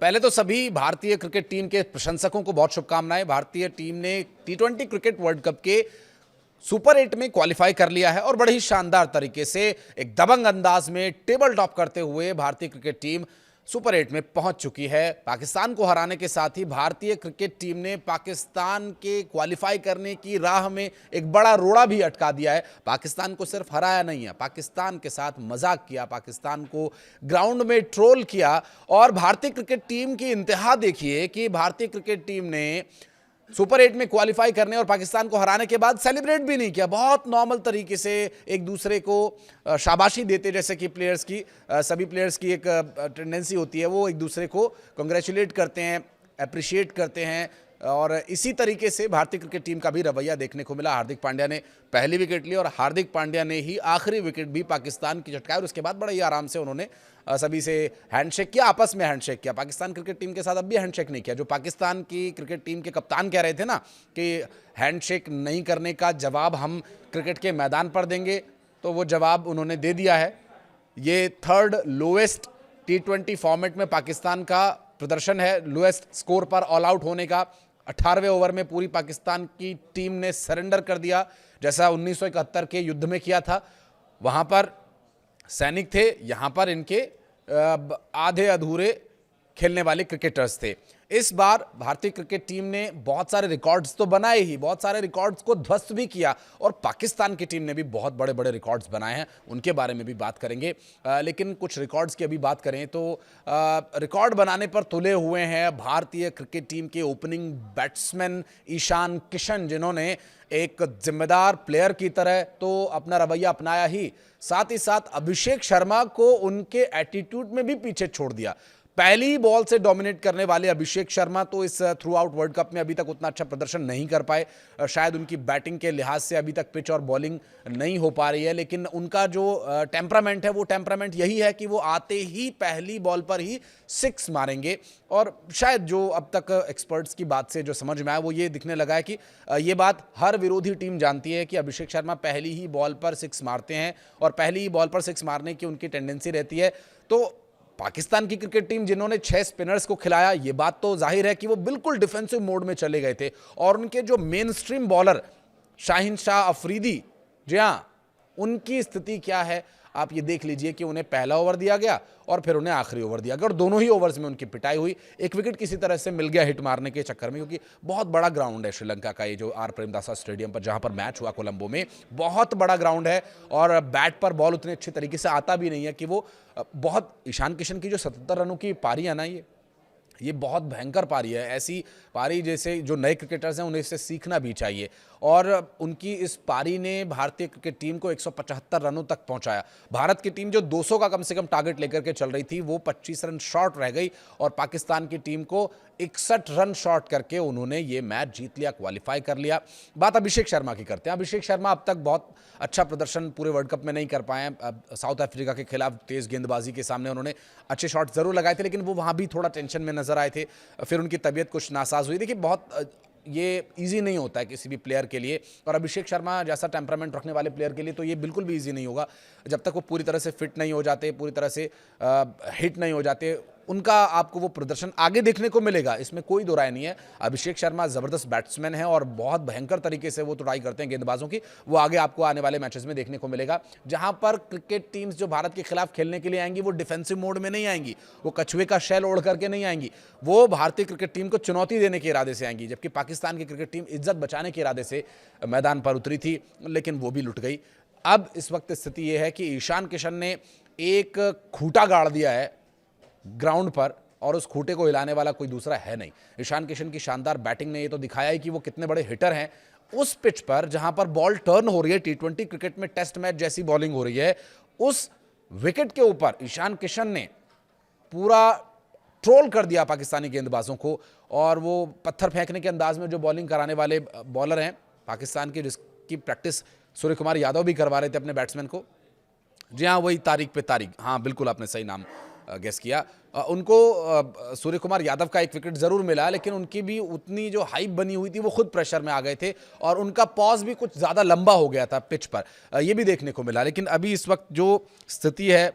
पहले तो सभी भारतीय क्रिकेट टीम के प्रशंसकों को बहुत शुभकामनाएं। भारतीय टीम ने टी20 क्रिकेट वर्ल्ड कप के सुपर 8 में क्वालिफाई कर लिया है और बड़े ही शानदार तरीके से एक दबंग अंदाज में टेबल टॉप करते हुए भारतीय क्रिकेट टीम सुपर 8 में पहुंच चुकी है। पाकिस्तान को हराने के साथ ही भारतीय क्रिकेट टीम ने पाकिस्तान के क्वालिफाई करने की राह में एक बड़ा रोड़ा भी अटका दिया है। पाकिस्तान को सिर्फ हराया नहीं है, पाकिस्तान के साथ मजाक किया, पाकिस्तान को ग्राउंड में ट्रोल किया। और भारतीय क्रिकेट टीम की इंतहा देखिए कि भारतीय क्रिकेट टीम ने सुपर 8 में क्वालिफाई करने और पाकिस्तान को हराने के बाद सेलिब्रेट भी नहीं किया। बहुत नॉर्मल तरीके से एक दूसरे को शाबाशी देते, जैसे कि प्लेयर्स की सभी प्लेयर्स की एक टेंडेंसी होती है, वो एक दूसरे को कांग्रेचुलेट करते हैं, अप्रिशिएट करते हैं। और इसी तरीके से भारतीय क्रिकेट टीम का भी रवैया देखने को मिला। हार्दिक पांड्या ने पहली विकेट ली और हार्दिक पांड्या ने ही आखिरी विकेट भी पाकिस्तान की झटकाई और उसके बाद बड़ा ही आराम से उन्होंने सभी से हैंडशेक किया, आपस में हैंडशेक किया। पाकिस्तान क्रिकेट टीम के साथ अब भी हैंडशेक नहीं किया। जो पाकिस्तान की क्रिकेट टीम के कप्तान कह रहे थे ना कि हैंडशेक नहीं करने का जवाब हम क्रिकेट के मैदान पर देंगे, तो वो जवाब उन्होंने दे दिया है। ये थर्ड लोएस्ट टी20 फॉर्मेट में पाकिस्तान का प्रदर्शन है, लोएस्ट स्कोर पर ऑल आउट होने का। 18वें ओवर में पूरी पाकिस्तान की टीम ने सरेंडर कर दिया, जैसा 1971 के युद्ध में किया था। वहां पर सैनिक थे, यहां पर इनके आधे अधूरे खेलने वाले क्रिकेटर्स थे। इस बार भारतीय क्रिकेट टीम ने बहुत सारे रिकॉर्ड्स तो बनाए ही, बहुत सारे रिकॉर्ड्स को ध्वस्त भी किया और पाकिस्तान की टीम ने भी बहुत बड़े बड़े रिकॉर्ड्स बनाए हैं, उनके बारे में भी बात करेंगे। लेकिन कुछ रिकॉर्ड्स की अभी बात करें तो रिकॉर्ड बनाने पर तुले हुए हैं भारतीय क्रिकेट टीम के ओपनिंग बैट्समैन ईशान किशन, जिन्होंने एक जिम्मेदार प्लेयर की तरह तो अपना रवैया अपनाया ही, साथ ही साथ अभिषेक शर्मा को उनके एटीट्यूड में भी पीछे छोड़ दिया। पहली बॉल से डोमिनेट करने वाले अभिषेक शर्मा तो इस थ्रू आउट वर्ल्ड कप में अभी तक उतना अच्छा प्रदर्शन नहीं कर पाए। शायद उनकी बैटिंग के लिहाज से अभी तक पिच और बॉलिंग नहीं हो पा रही है, लेकिन उनका जो टेम्परामेंट है वो टेम्परामेंट यही है कि वो आते ही पहली बॉल पर ही 6 मारेंगे। और शायद जो अब तक एक्सपर्ट्स की बात से जो समझ में आया वो ये दिखने लगा है कि ये बात हर विरोधी टीम जानती है कि अभिषेक शर्मा पहली ही बॉल पर 6 मारते हैं और पहली ही बॉल पर 6 मारने की उनकी टेंडेंसी रहती है। तो पाकिस्तान की क्रिकेट टीम जिन्होंने 6 स्पिनर्स को खिलाया, ये बात तो जाहिर है कि वो बिल्कुल डिफेंसिव मोड में चले गए थे। और उनके जो main stream bowler Shaheen Shah Afridi, जी हाँ, उनकी स्थिति क्या है आप ये देख लीजिए कि उन्हें पहला ओवर दिया गया और फिर उन्हें आखिरी ओवर दिया गया और दोनों ही ओवर्स में उनकी पिटाई हुई। एक विकेट किसी तरह से मिल गया हिट मारने के चक्कर में, क्योंकि बहुत बड़ा ग्राउंड है श्रीलंका का, ये जो आर प्रेमदासा स्टेडियम पर जहां पर मैच हुआ कोलंबो में, बहुत बड़ा ग्राउंड है और बैट पर बॉल उतने अच्छे तरीके से आता भी नहीं है कि वो बहुत ईशान किशन की जो 77 रनों की पारी है ना, ये बहुत भयंकर पारी है। ऐसी पारी जैसे जो नए क्रिकेटर्स हैं उन्हें इससे सीखना भी चाहिए। और उनकी इस पारी ने भारतीय क्रिकेट टीम को 175 रनों तक पहुंचाया। भारत की टीम जो 200 का कम से कम टारगेट लेकर के चल रही थी वो 25 रन शॉर्ट रह गई और पाकिस्तान की टीम को 61 रन शॉर्ट करके उन्होंने ये मैच जीत लिया, क्वालिफाई कर लिया। बात अभिषेक शर्मा की करते हैं। अभिषेक शर्मा अब तक बहुत अच्छा प्रदर्शन पूरे वर्ल्ड कप में नहीं कर पाए हैं। साउथ अफ्रीका के खिलाफ तेज गेंदबाजी के सामने उन्होंने अच्छे शॉट जरूर लगाए थे, लेकिन वो वहां भी थोड़ा टेंशन में नजर आए थे। फिर उनकी तबीयत कुछ नासाज हुई। देखिए, बहुत ये इजी नहीं होता है किसी भी प्लेयर के लिए, और अभिषेक शर्मा जैसा टेम्परामेंट रखने वाले प्लेयर के लिए तो ये बिल्कुल भी इजी नहीं होगा जब तक वो पूरी तरह से फिट नहीं हो जाते, पूरी तरह से हिट नहीं हो जाते। उनका आपको वो प्रदर्शन आगे देखने को मिलेगा, इसमें कोई दो राय नहीं है। अभिषेक शर्मा जबरदस्त बैट्समैन है और बहुत भयंकर तरीके से वो ट्राई करते हैं गेंदबाजों की। वो आगे आपको आने वाले मैचेस में देखने को मिलेगा, जहां पर क्रिकेट टीम्स जो भारत के खिलाफ खेलने के लिए आएंगी वो डिफेंसिव मोड में नहीं आएंगी, वो कछुए का शेल ओढ़ करके नहीं आएंगी, वो भारतीय क्रिकेट टीम को चुनौती देने के इरादे से आएंगी। जबकि पाकिस्तान की क्रिकेट टीम इज्जत बचाने के इरादे से मैदान पर उतरी थी, लेकिन वो भी लुट गई। अब इस वक्त स्थिति यह है कि ईशान किशन ने एक खूंटा गाड़ दिया है ग्राउंड पर और उस खूंटे को हिलाने वाला कोई दूसरा है नहीं। ईशान किशन की शानदार बैटिंग ने ये तो दिखाया है कि वो कितने बड़े हिटर हैं। उस पिच पर जहां पर बॉल टर्न हो रही है, टी20 क्रिकेट में टेस्ट मैच जैसी बॉलिंग हो रही है, उस विकेट के ऊपर ईशान किशन ने पूरा ट्रोल कर दिया पाकिस्तानी गेंदबाजों को। और वो पत्थर फेंकने के अंदाज में जो बॉलिंग कराने वाले बॉलर हैं पाकिस्तान के, जिसकी प्रैक्टिस सूर्य कुमार यादव भी करवा रहे थे अपने बैट्समैन को, जी हाँ, वही तारिक पे तारिक, हाँ बिल्कुल आपने सही नाम गेस किया। उनको सूर्य कुमार यादव का एक विकेट जरूर मिला, लेकिन उनकी भी उतनी जो हाइप बनी हुई थी वो खुद प्रेशर में आ गए थे और उनका पॉज भी कुछ ज़्यादा लंबा हो गया था पिच पर, ये भी देखने को मिला। लेकिन अभी इस वक्त जो स्थिति है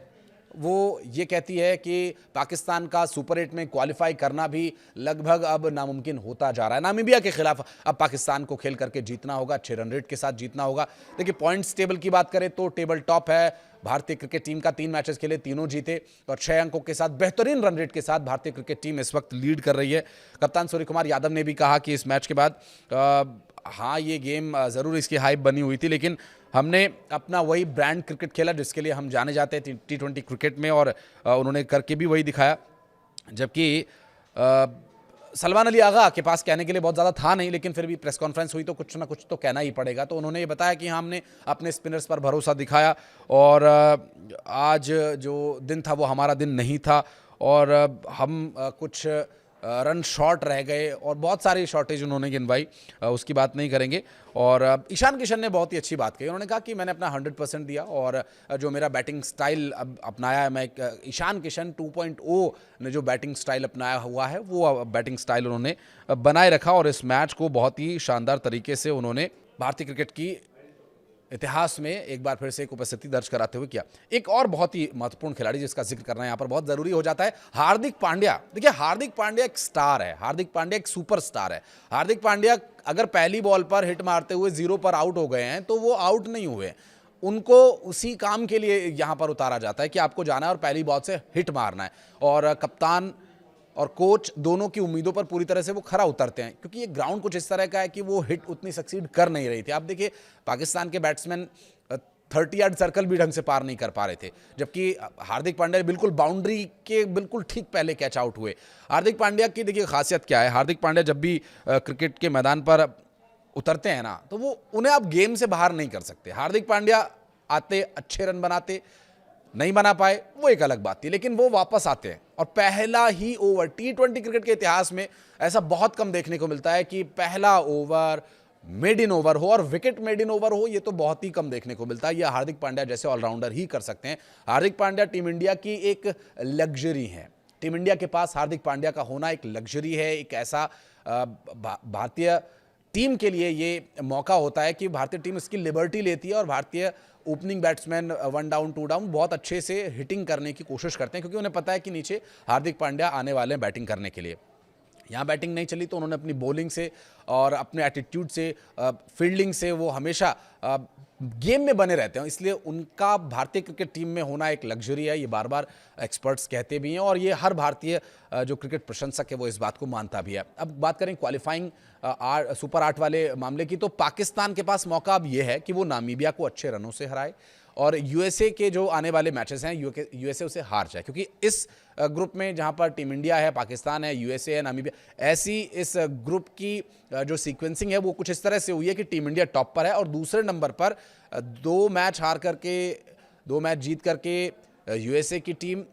वो ये कहती है कि पाकिस्तान का सुपर 8 में क्वालिफाई करना भी लगभग अब नामुमकिन होता जा रहा है। नामीबिया के खिलाफ अब पाकिस्तान को खेल करके जीतना होगा, अच्छे रन रेट के साथ जीतना होगा। देखिए पॉइंट्स टेबल की बात करें तो टेबल टॉप है भारतीय क्रिकेट टीम का, 3 मैचेस खेले, तीनों जीते और 6 अंकों के साथ बेहतरीन रन रेट के साथ भारतीय क्रिकेट टीम इस वक्त लीड कर रही है। कप्तान सूर्य कुमार यादव ने भी कहा कि इस मैच के बाद हाँ ये गेम ज़रूर इसकी हाइप बनी हुई थी, लेकिन हमने अपना वही ब्रांड क्रिकेट खेला जिसके लिए हम जाने जाते हैं T20 क्रिकेट में, और उन्होंने करके भी वही दिखाया। जबकि सलमान अली आगा के पास कहने के लिए बहुत ज़्यादा था नहीं, लेकिन फिर भी प्रेस कॉन्फ्रेंस हुई तो कुछ ना कुछ तो कहना ही पड़ेगा। तो उन्होंने ये बताया कि हाँ हमने अपने स्पिनर्स पर भरोसा दिखाया और आज जो दिन था वो हमारा दिन नहीं था और हम कुछ रन शॉर्ट रह गए और बहुत सारी शॉर्टेज उन्होंने गिनवाई, उसकी बात नहीं करेंगे। और ईशान किशन ने बहुत ही अच्छी बात कही, उन्होंने कहा कि मैंने अपना 100% दिया और जो मेरा बैटिंग स्टाइल अब अपनाया है, मैं ईशान किशन 2.0 ने जो बैटिंग स्टाइल अपनाया हुआ है वो बैटिंग स्टाइल उन्होंने बनाए रखा और इस मैच को बहुत ही शानदार तरीके से उन्होंने भारतीय क्रिकेट की इतिहास में एक बार फिर से एक उपस्थिति दर्ज कराते हुए किया। एक और बहुत ही महत्वपूर्ण खिलाड़ी जिसका जिक्र करना यहाँ पर बहुत जरूरी हो जाता है, हार्दिक पांड्या। देखिए हार्दिक पांड्या एक स्टार है, हार्दिक पांड्या एक सुपरस्टार है। हार्दिक पांड्या अगर पहली बॉल पर हिट मारते हुए 0 पर आउट हो गए हैं तो वो आउट नहीं हुए, उनको उसी काम के लिए यहाँ पर उतारा जाता है कि आपको जाना है और पहली बॉल से हिट मारना है। और कप्तान और कोच दोनों की उम्मीदों पर पूरी तरह से वो खरा उतरते हैं, क्योंकि ये ग्राउंड कुछ इस तरह का है कि वो हिट उतनी सक्सीड कर नहीं रही थी। आप देखिए पाकिस्तान के बैट्समैन 30 यार्ड सर्कल भी ढंग से पार नहीं कर पा रहे थे, जबकि हार्दिक पांड्या बिल्कुल बाउंड्री के बिल्कुल ठीक पहले कैच आउट हुए। हार्दिक पांड्या की देखिए खासियत क्या है, हार्दिक पांड्या जब भी क्रिकेट के मैदान पर उतरते हैं ना तो वो उन्हें आप गेम से बाहर नहीं कर सकते। हार्दिक पांड्या आते, अच्छे रन बनाते, नहीं बना पाए वो एक अलग बात थी, लेकिन वो वापस आते हैं और पहला ही ओवर, T20 क्रिकेट के इतिहास में ऐसा बहुत कम देखने को मिलता है कि पहला ओवर मेड इन ओवर हो और विकेट मेड इन ओवर हो, ये तो बहुत ही कम देखने को मिलता है। यह हार्दिक पांड्या जैसे ऑलराउंडर ही कर सकते हैं। हार्दिक पांड्या टीम इंडिया की एक लग्जरी है, टीम इंडिया के पास हार्दिक पांड्या का होना एक लग्जरी है, एक ऐसा भारतीय टीम के लिए ये मौका होता है कि भारतीय टीम इसकी लिबर्टी लेती है और भारतीय ओपनिंग बैट्समैन 1 डाउन 2 डाउन बहुत अच्छे से हिटिंग करने की कोशिश करते हैं, क्योंकि उन्हें पता है कि नीचे हार्दिक पांड्या आने वाले हैं बैटिंग करने के लिए। यहाँ बैटिंग नहीं चली तो उन्होंने अपनी बॉलिंग से और अपने एटीट्यूड से, फील्डिंग से वो हमेशा गेम में बने रहते हैं, इसलिए उनका भारतीय क्रिकेट टीम में होना एक लग्जरी है। ये बार बार एक्सपर्ट्स कहते भी हैं और ये हर भारतीय जो क्रिकेट प्रशंसक है वो इस बात को मानता भी है। अब बात करें क्वालिफाइंग सुपर 8 वाले मामले की, तो पाकिस्तान के पास मौका अब ये है कि वो नामीबिया को अच्छे रनों से हराए और यूएसए के जो आने वाले मैचेस हैं यूएसए उसे हार जाए, क्योंकि इस ग्रुप में जहां पर टीम इंडिया है, पाकिस्तान है, यूएसए है, नामीबिया, ऐसी इस ग्रुप की जो सीक्वेंसिंग है वो कुछ इस तरह से हुई है कि टीम इंडिया टॉप पर है और दूसरे नंबर पर 2 मैच जीत करके यूएसए की टीम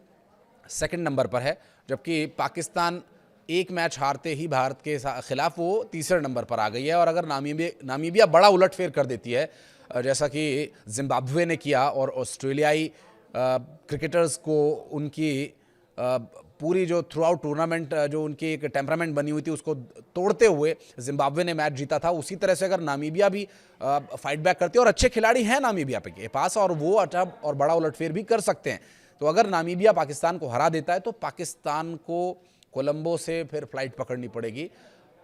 सेकंड नंबर पर है, जबकि पाकिस्तान 1 मैच हारते ही भारत के खिलाफ वो तीसरे नंबर पर आ गई है। और अगर नामीबिया बड़ा उलटफेर कर देती है जैसा कि जिम्बाब्वे ने किया और ऑस्ट्रेलियाई क्रिकेटर्स को उनकी पूरी जो थ्रू आउट टूर्नामेंट जो उनकी एक टेम्परामेंट बनी हुई थी उसको तोड़ते हुए जिम्बाब्वे ने मैच जीता था, उसी तरह से अगर नामीबिया भी फाइट बैक करती है, और अच्छे खिलाड़ी हैं नामीबिया के पास और वो अच्छा और बड़ा उलटफेर भी कर सकते हैं, तो अगर नामीबिया पाकिस्तान को हरा देता है तो पाकिस्तान को कोलंबो से फिर फ्लाइट पकड़नी पड़ेगी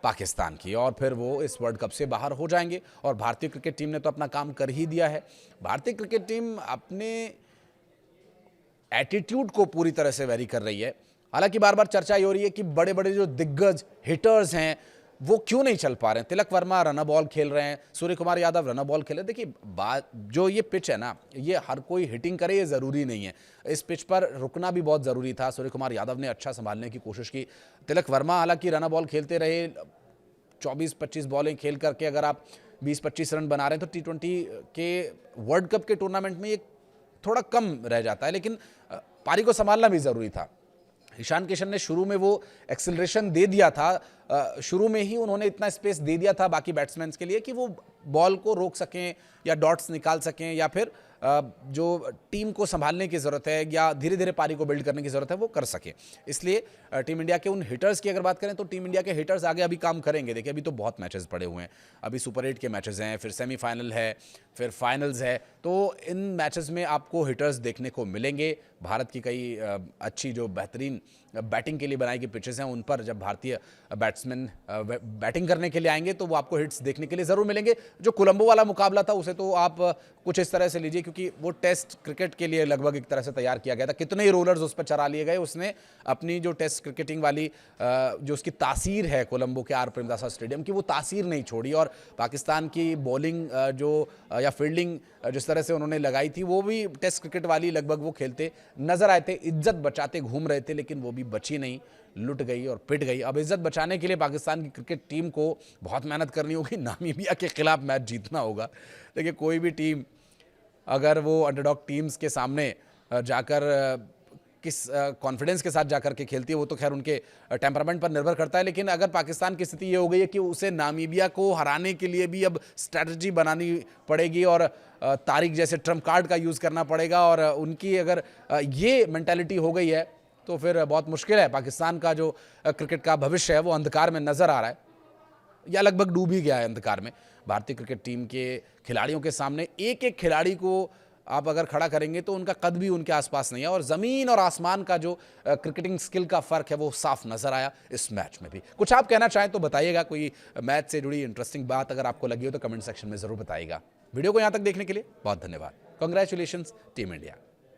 पाकिस्तान की और फिर वो इस वर्ल्ड कप से बाहर हो जाएंगे। और भारतीय क्रिकेट टीम ने तो अपना काम कर ही दिया है। भारतीय क्रिकेट टीम अपने एटीट्यूड को पूरी तरह से वेरी कर रही है। हालांकि बार बार चर्चा ये हो रही है कि बड़े बड़े जो दिग्गज हिटर्स हैं वो क्यों नहीं चल पा रहे हैं। तिलक वर्मा रन बॉल खेल रहे हैं, सूर्य कुमार यादव रन बॉल खेले। देखिए बात जो ये पिच है ना, ये हर कोई हिटिंग करे ये ज़रूरी नहीं है, इस पिच पर रुकना भी बहुत ज़रूरी था। सूर्य कुमार यादव ने अच्छा संभालने की कोशिश की। तिलक वर्मा हालांकि रन बॉल खेलते रहे, 24-25 बॉलें खेल करके अगर आप 20-25 रन बना रहे हैं तो T20 के वर्ल्ड कप के टूर्नामेंट में ये थोड़ा कम रह जाता है, लेकिन पारी को संभालना भी ज़रूरी था। ईशान किशन ने शुरू में वो एक्सेलरेशन दे दिया था, शुरू में ही उन्होंने इतना स्पेस दे दिया था बाकी बैट्समैन के लिए कि वो बॉल को रोक सकें या डॉट्स निकाल सकें या फिर जो टीम को संभालने की ज़रूरत है या धीरे धीरे पारी को बिल्ड करने की ज़रूरत है वो कर सके। इसलिए टीम इंडिया के उन हिटर्स की अगर बात करें तो टीम इंडिया के हिटर्स आगे अभी काम करेंगे। देखिए अभी तो बहुत मैचेस पड़े हुए हैं, अभी सुपर 8 के मैचेस हैं, फिर सेमीफाइनल है, फिर फाइनल्स है, तो इन मैचेस में आपको हिटर्स देखने को मिलेंगे। भारत की कई अच्छी जो बेहतरीन बैटिंग के लिए बनाई गई पिचेस हैं, उन पर जब भारतीय बैट्समैन बैटिंग करने के लिए आएंगे तो वो आपको हिट्स देखने के लिए ज़रूर मिलेंगे। जो कोलंबो वाला मुकाबला था उसे तो आप कुछ इस तरह से लीजिए, क्योंकि वो टेस्ट क्रिकेट के लिए लगभग एक तरह से तैयार किया गया था। कितने ही रोलर्स उस पर चरा लिए गए, उसने अपनी जो टेस्ट क्रिकेटिंग वाली जो उसकी तासीर है कोलंबो के आर प्रेमदासा स्टेडियम की, वो तासीर नहीं छोड़ी। और पाकिस्तान की बॉलिंग या फील्डिंग जिस तरह से उन्होंने लगाई थी, वो भी टेस्ट क्रिकेट वाली लगभग वो खेलते नजर आए थे। इज्जत बचाते घूम रहे थे, लेकिन वो भी बची नहीं, लुट गई और पिट गई। अब इज्जत बचाने के लिए पाकिस्तान की क्रिकेट टीम को बहुत मेहनत करनी होगी, नामीबिया के खिलाफ मैच जीतना होगा। देखिए, कोई भी टीम अगर वो अंडरडॉग टीम्स के सामने जाकर किस कॉन्फिडेंस के साथ जाकर के खेलती है, वो तो खैर उनके टेम्परामेंट पर निर्भर करता है। लेकिन अगर पाकिस्तान की स्थिति ये हो गई है कि उसे नामीबिया को हराने के लिए भी अब स्ट्रैटेजी बनानी पड़ेगी और तारीख जैसे ट्रम्प कार्ड का यूज़ करना पड़ेगा, और उनकी अगर ये मेंटालिटी हो गई है तो फिर बहुत मुश्किल है। पाकिस्तान का जो क्रिकेट का भविष्य है वो अंधकार में नज़र आ रहा है, या लगभग डूब ही गया है अंधकार में। भारतीय क्रिकेट टीम के खिलाड़ियों के सामने एक एक खिलाड़ी को आप अगर खड़ा करेंगे तो उनका कद भी उनके आसपास नहीं है, और ज़मीन और आसमान का जो क्रिकेटिंग स्किल का फ़र्क है वो साफ नज़र आया इस मैच में भी। कुछ आप कहना चाहें तो बताइएगा, कोई मैच से जुड़ी इंटरेस्टिंग बात अगर आपको लगी हो तो कमेंट सेक्शन में ज़रूर बताइएगा। वीडियो को यहाँ तक देखने के लिए बहुत धन्यवाद। Congratulations team India.